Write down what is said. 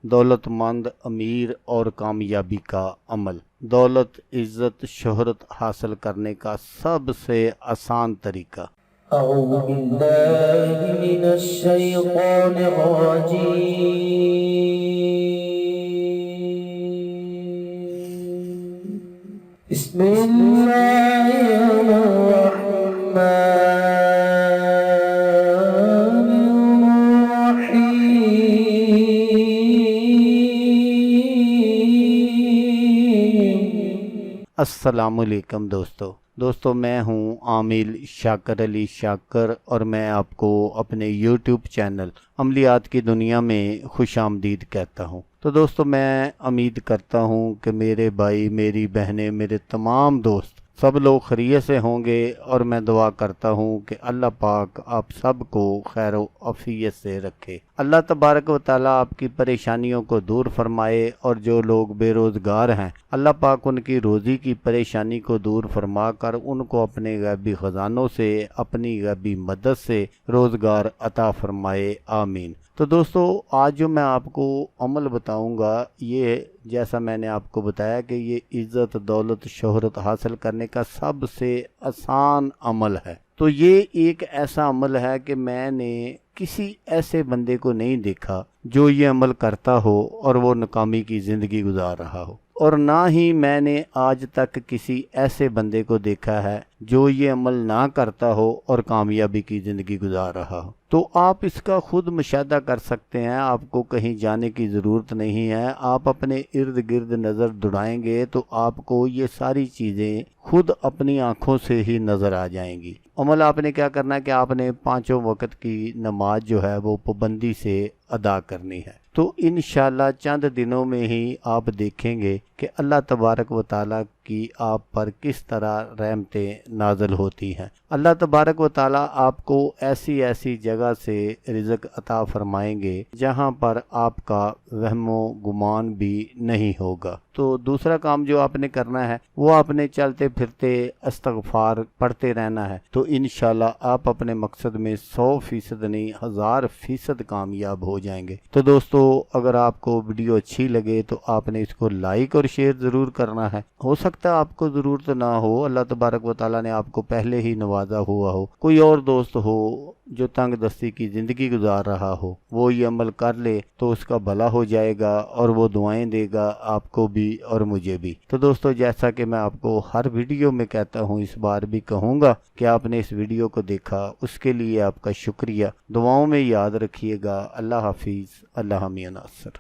دولت مند امیر اور کامیابی کا عمل۔ دولت، عزت، شہرت حاصل کرنے کا سب سے آسان طریقہ۔ اعوذ باللہ من الشیطان الرجیم، بسم اللہ الرحمن السلام علیکم دوستو، میں ہوں عامل شاکر علی شاکر اور میں آپ کو اپنے یوٹیوب چینل عملیات کی دنیا میں خوش آمدید کہتا ہوں۔ تو دوستو، میں امید کرتا ہوں کہ میرے بھائی، میری بہنیں، میرے تمام دوست سب لوگ خیریت سے ہوں گے، اور میں دعا کرتا ہوں کہ اللہ پاک آپ سب کو خیر و عافیت سے رکھے۔ اللہ تبارک و تعالیٰ آپ کی پریشانیوں کو دور فرمائے، اور جو لوگ بے روزگار ہیں اللہ پاک ان کی روزی کی پریشانی کو دور فرما کر ان کو اپنے غیبی خزانوں سے، اپنی غیبی مدد سے روزگار عطا فرمائے، آمین۔ تو دوستو، آج جو میں آپ کو عمل بتاؤں گا، یہ جیسا میں نے آپ کو بتایا کہ یہ عزت، دولت، شہرت حاصل کرنے کا سب سے آسان عمل ہے۔ تو یہ ایک ایسا عمل ہے کہ میں نے کسی ایسے بندے کو نہیں دیکھا جو یہ عمل کرتا ہو اور وہ ناکامی کی زندگی گزار رہا ہو، اور نہ ہی میں نے آج تک کسی ایسے بندے کو دیکھا ہے جو یہ عمل نہ کرتا ہو اور کامیابی کی زندگی گزار رہا ہو۔ تو آپ اس کا خود مشاہدہ کر سکتے ہیں، آپ کو کہیں جانے کی ضرورت نہیں ہے۔ آپ اپنے ارد گرد نظر دوڑائیں گے تو آپ کو یہ ساری چیزیں خود اپنی آنکھوں سے ہی نظر آ جائیں گی۔ عمل آپ نے کیا کرنا ہے کہ آپ نے 5 وقت کی نماز جو ہے وہ پابندی سے ادا کرنی ہے۔ تو انشاءاللہ چند دنوں میں ہی آپ دیکھیں گے کہ اللہ تبارک و تعالیٰ کی آپ پر کس طرح رحمتیں نازل ہوتی ہیں۔ اللہ تبارک و تعالیٰ آپ کو ایسی ایسی جگہ سے رزق عطا فرمائیں گے جہاں پر آپ کا وہم و گمان بھی نہیں ہوگا۔ تو دوسرا کام جو آپ نے کرنا ہے وہ آپ نے چلتے پھرتے استغفار پڑھتے رہنا ہے، تو انشاءاللہ آپ اپنے مقصد میں 100% نہیں 1000% کامیاب ہو جائیں گے۔ تو دوستو، اگر آپ کو ویڈیو اچھی لگے تو آپ نے اس کو لائک اور شیئر ضرور کرنا ہے۔ ہو سکتا ہے آپ کو ضرورت نہ ہو، اللہ تبارک و تعالیٰ نے آپ کو پہلے ہی نوازا ہوا ہو، کوئی اور دوست ہو جو تنگ دستی کی زندگی گزار رہا ہو، وہ یہ عمل کر لے تو اس کا بھلا ہو جائے گا، اور وہ دعائیں دے گا آپ کو بھی اور مجھے بھی۔ تو دوستو، جیسا کہ میں آپ کو ہر ویڈیو میں کہتا ہوں، اس بار بھی کہوں گا کہ آپ نے اس ویڈیو کو دیکھا، اس کے لیے آپ کا شکریہ۔ دعاؤں میں یاد رکھیے گا۔ اللہ حافظ، اللہ حامی ناصر۔